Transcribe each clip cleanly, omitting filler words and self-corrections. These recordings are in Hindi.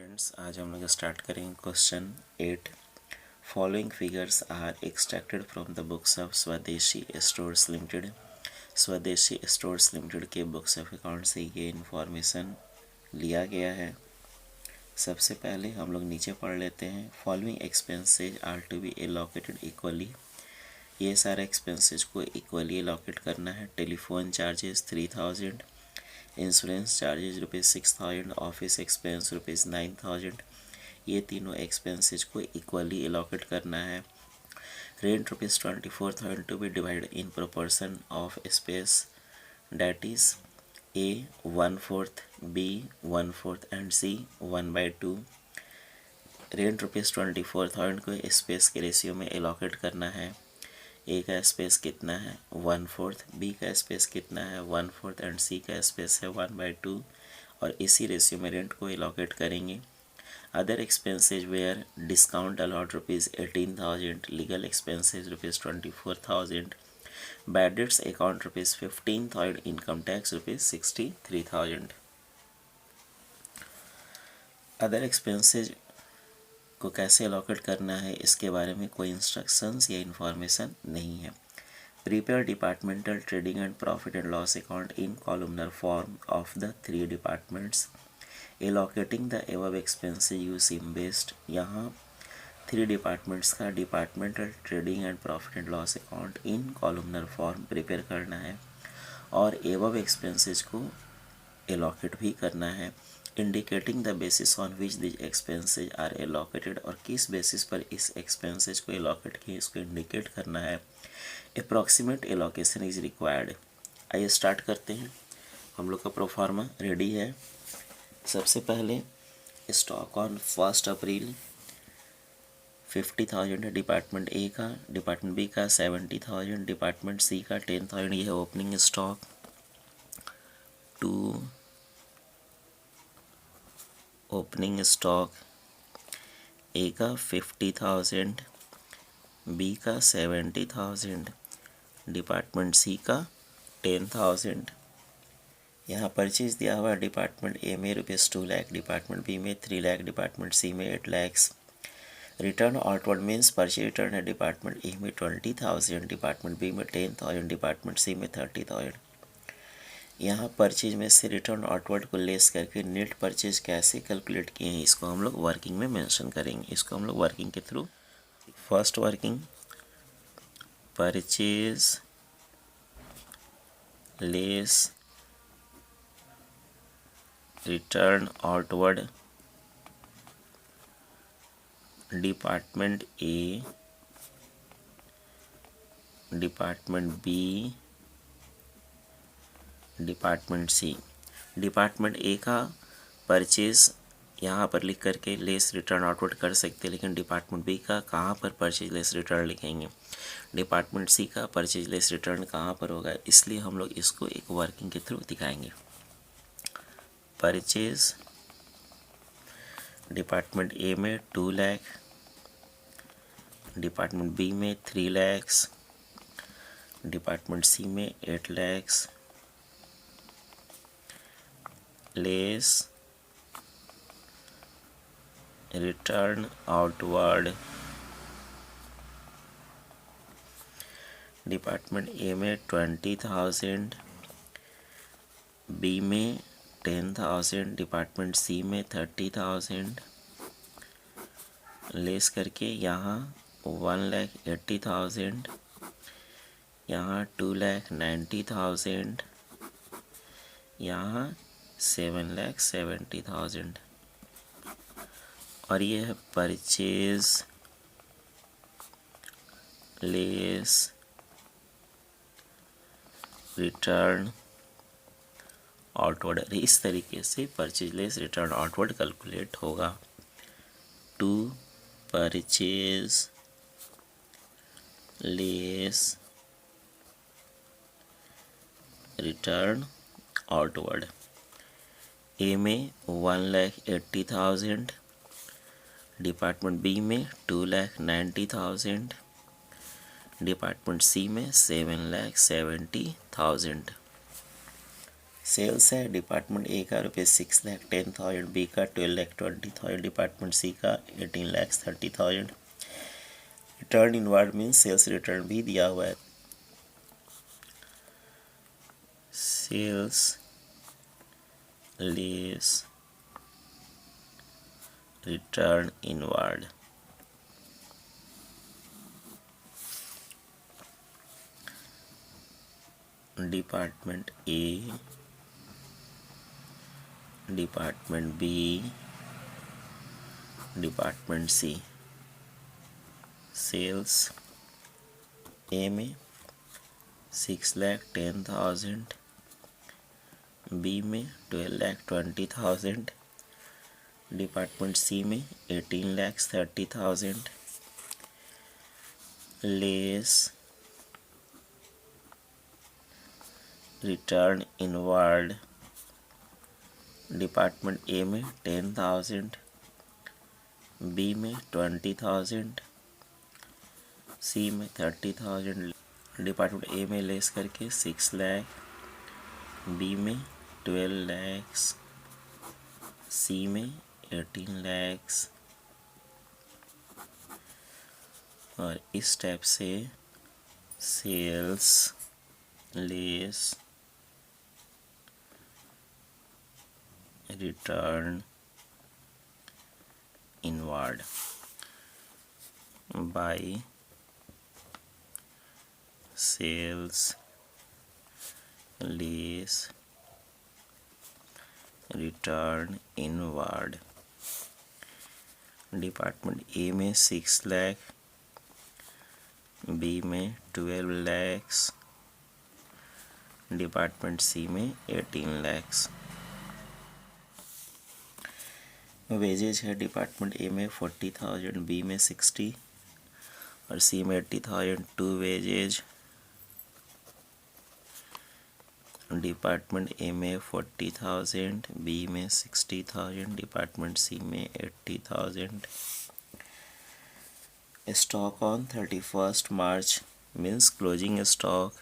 स्टूडेंट्स, आज हम लोग स्टार्ट करेंगे question 8। Following figures are extracted from the books of Swadeshi stores limited. Swadeshi stores limited के बुक्स ऑफ अकाउंट से ये इंफॉर्मेशन लिया गया है। सबसे पहले हम लोग नीचे पढ़ लेते हैं। Following expenses are to be allocated equally. ये सारे एक्सपेंसेज को इक्वली एलोकेट करना है। Telephone charges 3000, insurance charges ₹6000, office expense ₹9000। ये तीनों एक्सपेंसेज को इक्वली एलोकेट करना है। Rent ₹24,000 to be divide in proportion of space, that is A 1/4, B 1/4 and C 1/2। Rent ₹24,000 को स्पेस के रेशियो में एलोकेट करना है। ए का स्पेस कितना है 1/4, बी का स्पेस कितना है 1/4 एंड सी का स्पेस है 1/2 और इसी रेशियो में रेंट को एलोकेट करेंगे। Other expenses where discount allowed ₹18,000, legal expenses ₹24,000, bad debts account ₹15,000, income tax ₹63,000। Other expenses को कैसे एलोकेट करना है इसके बारे में कोई इंस्ट्रक्शंस या इन्फॉर्मेशन नहीं है। Prepare departmental trading and profit and loss account in columnar form of the 3 departments allocating the above expenses you seem best. यहाँ 3 डिपार्टमेंट्स का departmental trading and profit and loss account in columnar form prepare करना है और एबव एक्सपेंसेज को एलोकेट भी करना है। Indicating the basis on which this expenses are allocated, और किस बेसिस पर इस एक्सपेंसेज को एलोकेट किए इसको इंडिकेट करना है। Approximate allocation is required. आइए स्टार्ट करते हैं। हम लोग का प्रोफार्मा रेडी है। सबसे पहले स्टॉक ऑन 1 अप्रैल 50,000 है डिपार्टमेंट ए का, डिपार्टमेंट बी का 70,000, डिपार्टमेंट सी का 10,000। ये है opening stock. To opening stock A का 50,000, बी का 70,000, डिपार्टमेंट सी का 10,000। यहाँ परचेज दिया हुआ है डिपार्टमेंट ए में ₹2 लाख, डिपार्टमेंट बी में 3 लाख, डिपार्टमेंट सी में 8 lakh. Return outward means purchase return है डिपार्टमेंट ए में 20,000, डिपार्टमेंट बी में 10,000, डिपार्टमेंट सी में 30,000। यहाँ परचेज में से रिटर्न आउटवर्ड को लेस करके नेट परचेज कैसे कैलकुलेट किए हैं इसको हम लोग वर्किंग में मेंशन करेंगे। इसको हम लोग वर्किंग के through, first working purchase less return outward department A, department B, department C. Department A का परचेज यहाँ पर लिख करके लेस रिटर्न आउटवर्ड कर सकते हैं, लेकिन डिपार्टमेंट बी का कहाँ पर परचेज लेस रिटर्न लिखेंगे, डिपार्टमेंट सी का परचेज लेस रिटर्न कहाँ पर होगा, इसलिए हम लोग इसको एक वर्किंग के थ्रू दिखाएंगे। परचेज डिपार्टमेंट ए में 2 लाख, डिपार्टमेंट बी में 3 लाख, डिपार्टमेंट सी में 8 lakh, less return outward department A में 20,000, बी में 10,000, डिपार्टमेंट सी में 30,000, लेस करके यहाँ 1,80,000, यहाँ 2,90,000, यहाँ 7,70,000। और ये है परचेज लेस रिटर्न आउटवर्ड। इस तरीके से purchase less return outward calculate होगा। To purchase less return outward. A में 1,80,000, डिपार्टमेंट बी में 2,90,000, डिपार्टमेंट सी में 7,70,000। सेल्स है डिपार्टमेंट ए का ₹6,10,000, बी का ₹12,20,000, डिपार्टमेंट सी का ₹18,30,000। Return inward means sales return भी दिया हुआ है। Sales less return inward. Department A, department B, department C. Sales A में 6,10,000, बी में 12,20,000, डिपार्टमेंट सी में 18,30,000। Less return inward. Department A में 10,000, बी में 20,000, सी में 30,000। डिपार्टमेंट ए में लेस करके 6 लाख, बी में 12 लाख, सी में 18 लाख। और इस टाइप से sales less return inward by sales less return inward. Department A में 6 लाख, बी में 12 लाख, डिपार्टमेंट सी में 18 लाख। वेजेज है डिपार्टमेंट ए में 40,000, बी में 60 और सी में 80,000। टू वेजेज डिपार्टमेंट ए में 40,000, बी में 60,000, डिपार्टमेंट सी में 80,000। Stock on 31st March means closing stock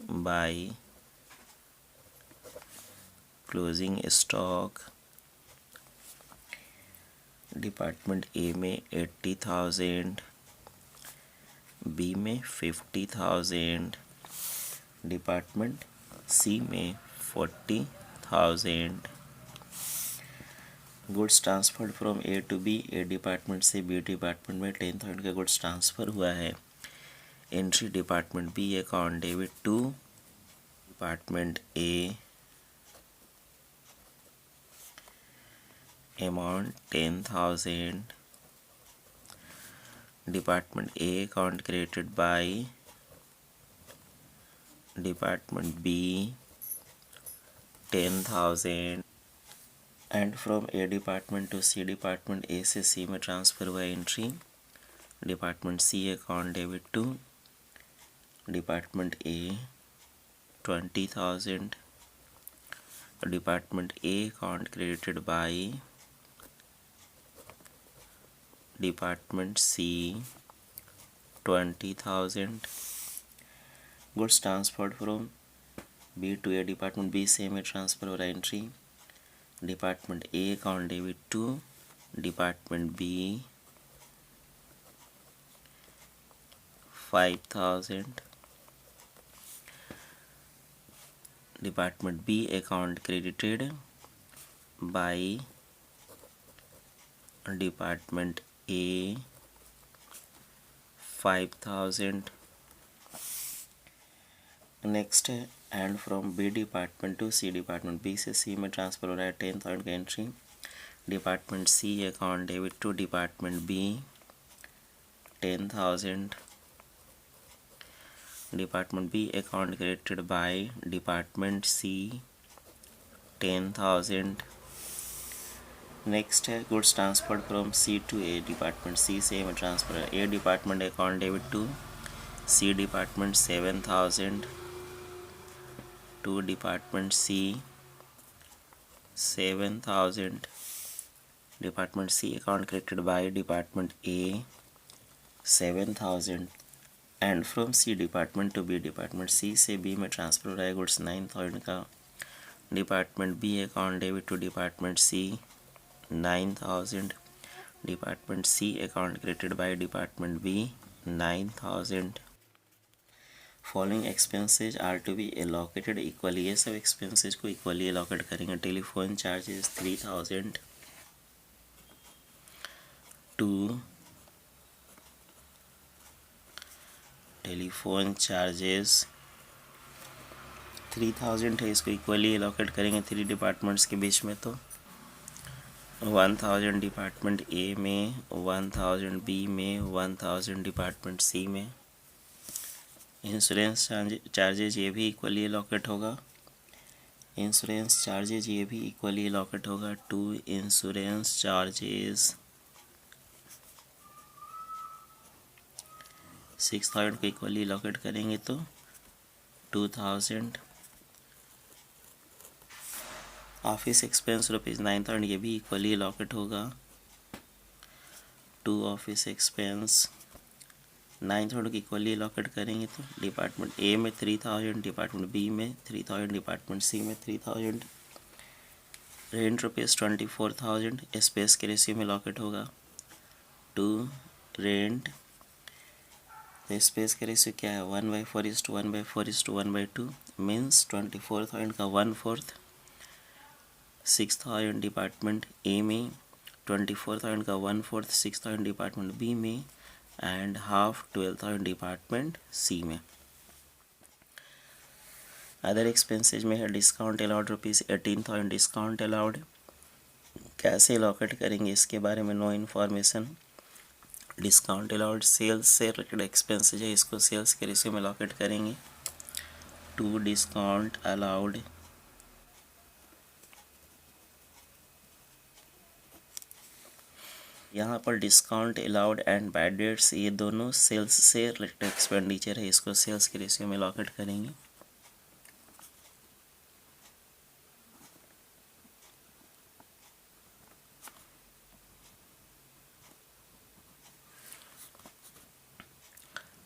by closing stock. Department A में 80,000, बी में 50,000, डिपार्टमेंट सी में 40,000। Goods transferred from A to B. A department से बी डिपार्टमेंट में 10,000 का गुड्स ट्रांसफ़र हुआ है। Entry department B account debit to department A amount 10,000। Department A account credited by department B 10,000। And from A department to C department A से सी में ट्रांसफ़र हुआ entry department C account debit to department A 20,000। Department A account credited by department C 20,000। Goods transferred from B to A department B से में ट्रांसफ़र हो रहा है entry department A account debit to department B 5,000। Department B account credited by department A 5,000। Next है and from B department to C department B से सी में ट्रांसफ़र हो रहा है 10,000 का entry department C account debit to department B 10,000। Department B account credited by department C 10,000। Next है goods transferred from C to A department C से ए में ट्रांसफर है A department account debit to C department 7,000 to department C 7,000। Department C account credited by department A 7,000 and from C department to B department, C से बी में ट्रांसफर हो रहा है गुड्स 9,000 का, department B account debit to department C 9,000, department C account credited by department B 9,000। Following expenses are to be allocated equally, ये सब एक्सपेंसेज को इक्वली एलोकेट करेंगे। Telephone charges 3,000 to telephone charges 3,000 है, इसको इक्वली एलोकेट करेंगे 3 डिपार्टमेंट्स के बीच में, तो 1,000 डिपार्टमेंट ए में, 1,000 बी में, 1,000 डिपार्टमेंट सी में। इंश्योरेंस चार्जेज ये भी इक्वली एलोकेट होगा, इंश्योरेंस चार्जेज ये भी इक्वली एलोकेट होगा। 2 इंश्योरेंस चार्जेस 6,000 को इक्वली एलोकेट करेंगे तो 2,000। ऑफिस एक्सपेंस ₹9,000 ये भी इक्वली एलोकेट होगा। 2 ऑफिस एक्सपेंस 9,000 को इक्वली एलोकेट करेंगे तो डिपार्टमेंट ए में 3,000, डिपार्टमेंट बी में 3,000, डिपार्टमेंट सी में 3,000। रेंट ₹24,000 स्पेस के रेशियो में एलोकेट होगा। 2 रेंट, तो स्पेस का रेशियो क्या है 1/4:1/4:1/2 मीन्स 24,000 का 1/4। 6,000 डिपार्टमेंट ए में, 24,000 का 1/4 6,000 डिपार्टमेंट बी में, एंड हाफ 12,000 डिपार्टमेंट सी में। अदर एक्सपेंसेज में है डिस्काउंट अलाउड ₹18,000 डिस्काउंट अलाउड, कैसे एलोकेट करेंगे इसके बारे में no information. Discount allowed sales से रिलेटेड एक्सपेंसेज है, इसको सेल्स के रेशियो में एलोकेट करेंगे। 2 डिस्काउंट अलाउड यहाँ पर discount allowed and bad debts ये दोनों सेल्स से रिलेटेड एक्सपेंडिचर है, इसको सेल्स के रेशियो में एलोकेट करेंगे।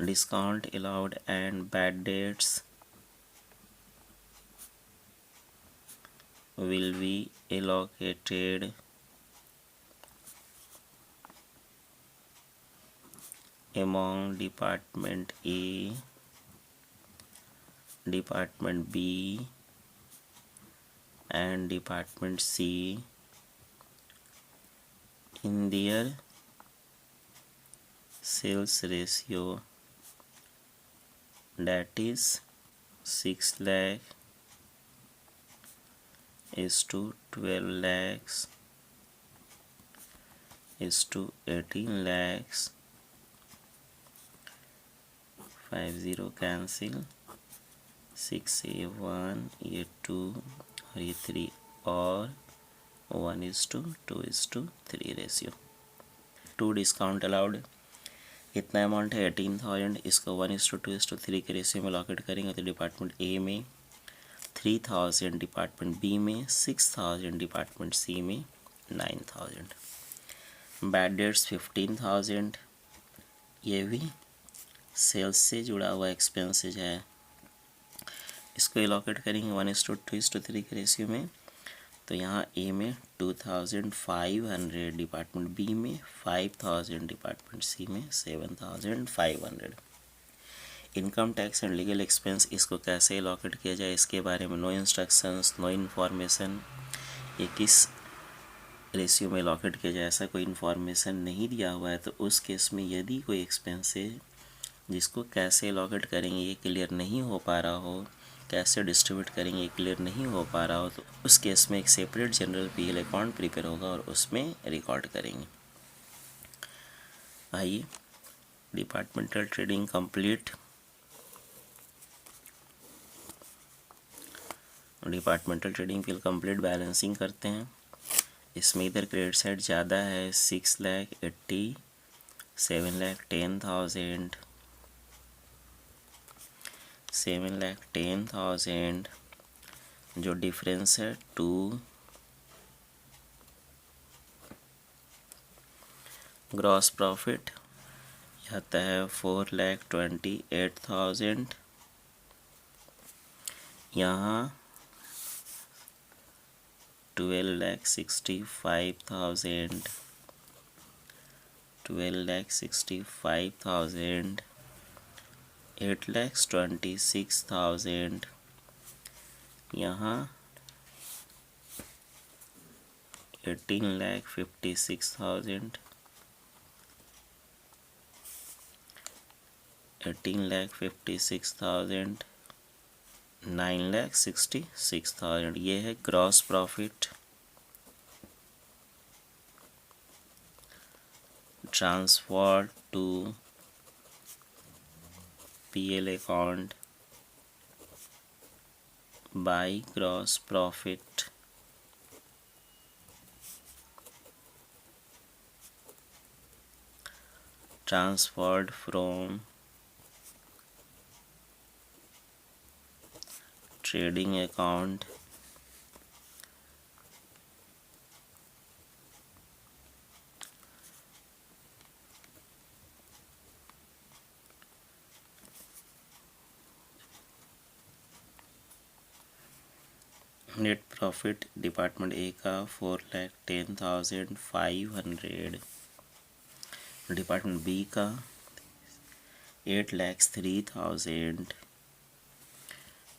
Discount allowed and bad debts will be allocated among Department A, Department B, and Department C in their sales ratio, that is 6 lakh is to 12 lakhs is to 18 lakhs, 50 cancel, 6 ये 1 ये 2 और ये 3 और 1:2:3 रेशियो। 2 डिस्काउंट अलाउड इतना अमाउंट है 18,000, इसको 1:2:3 के रेशियो में एलोकेट करेंगे तो डिपार्टमेंट ए में 3,000, डिपार्टमेंट बी में 6,000, डिपार्टमेंट सी में 9,000। बैड डेट्स 15,000 ये भी सेल्स से जुड़ा हुआ एक्सपेंसेज है, इसको एलोकेट करेंगे 1:2:3 के रेशियो में, तो यहाँ ए में 2,500, डिपार्टमेंट बी में 5,000, डिपार्टमेंट सी में 7,500। Income tax and legal expense इसको कैसे एलोकेट किया जाए इसके बारे में नो इंस्ट्रक्शंस नो इन्फॉर्मेशन, ये किस रेशियो में एलोकेट किया जाए ऐसा कोई इन्फॉर्मेशन नहीं दिया हुआ है, तो उस केस में यदि कोई एक्सपेंस है जिसको कैसे एलोकेट करेंगे ये क्लियर नहीं हो पा रहा हो, कैसे डिस्ट्रीब्यूट करेंगे क्लियर नहीं हो पा रहा हो, तो उस केस में एक separate general PL account prepare होगा और उसमें रिकॉर्ड करेंगे। आइए departmental trading complete. Departmental trading PL complete balancing करते हैं। इसमें इधर क्रेडिट साइड ज़्यादा है 6,80,000, 7,10,000, 7,10,000, जो डिफरेंस है 2। ग्रॉस प्रॉफिट आता है 4,28,000। यहाँ 12,65,000, 12,65,000, 8,26,000, यहाँ 18,56,000, 18,56,000, 9,66,000। ये है gross profit. Transfer to PL account by gross profit, transferred from trading account net profit department A का 4,10,500, डिपार्टमेंट बी का 8,03,000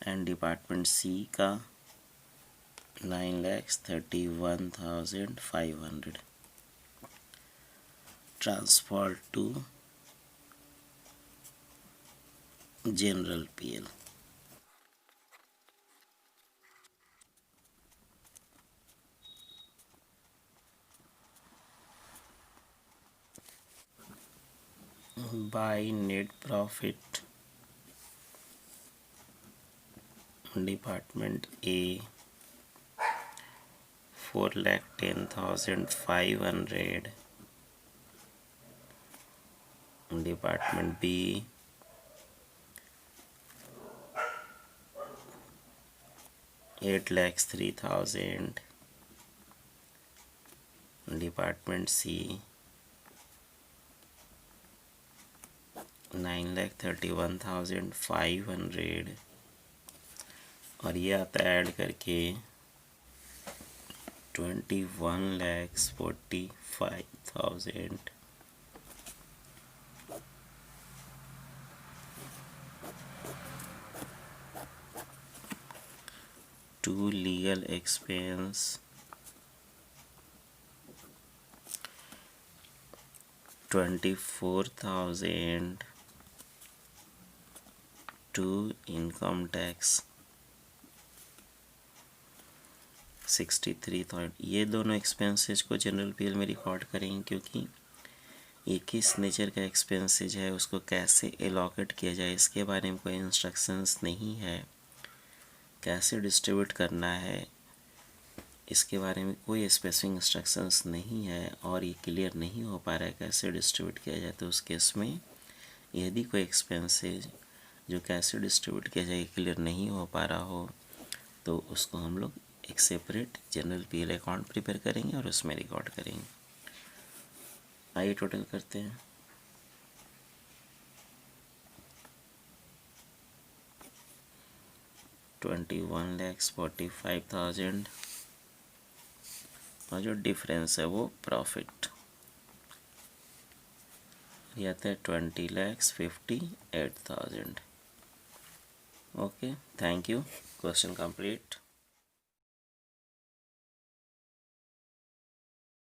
एंड डिपार्टमेंट सी का 9,31,500। Transfer to general PL। by net profit department A 4,10,500, department B 8,03,000, department C 9,31,500 और ये आता है ऐड करके 21,45,000। To legal expense 24,000। To income tax 63,000। ये दोनों एक्सपेंसेज को जनरल PL में रिकॉर्ड करेंगे क्योंकि ये किस नेचर का एक्सपेंसेज है, उसको कैसे एलोकेट किया जाए इसके बारे में कोई इंस्ट्रक्शंस नहीं है, कैसे डिस्ट्रीब्यूट करना है इसके बारे में कोई स्पेसिफिक इंस्ट्रक्शंस नहीं है और ये क्लियर नहीं हो पा रहा है कैसे डिस्ट्रीब्यूट किया जाए। तो उस केस में यदि कोई एक्सपेंसेज जो कैसे डिस्ट्रीब्यूट किया जाए क्लियर नहीं हो पा रहा हो तो उसको हम लोग एक separate general PL account prepare करेंगे और उसमें रिकॉर्ड करेंगे। आइए टोटल करते हैं। $21,45,000 और जो डिफरेंस है वो प्रॉफिट ये आता है 20,58,000। Okay, thank you. Question complete.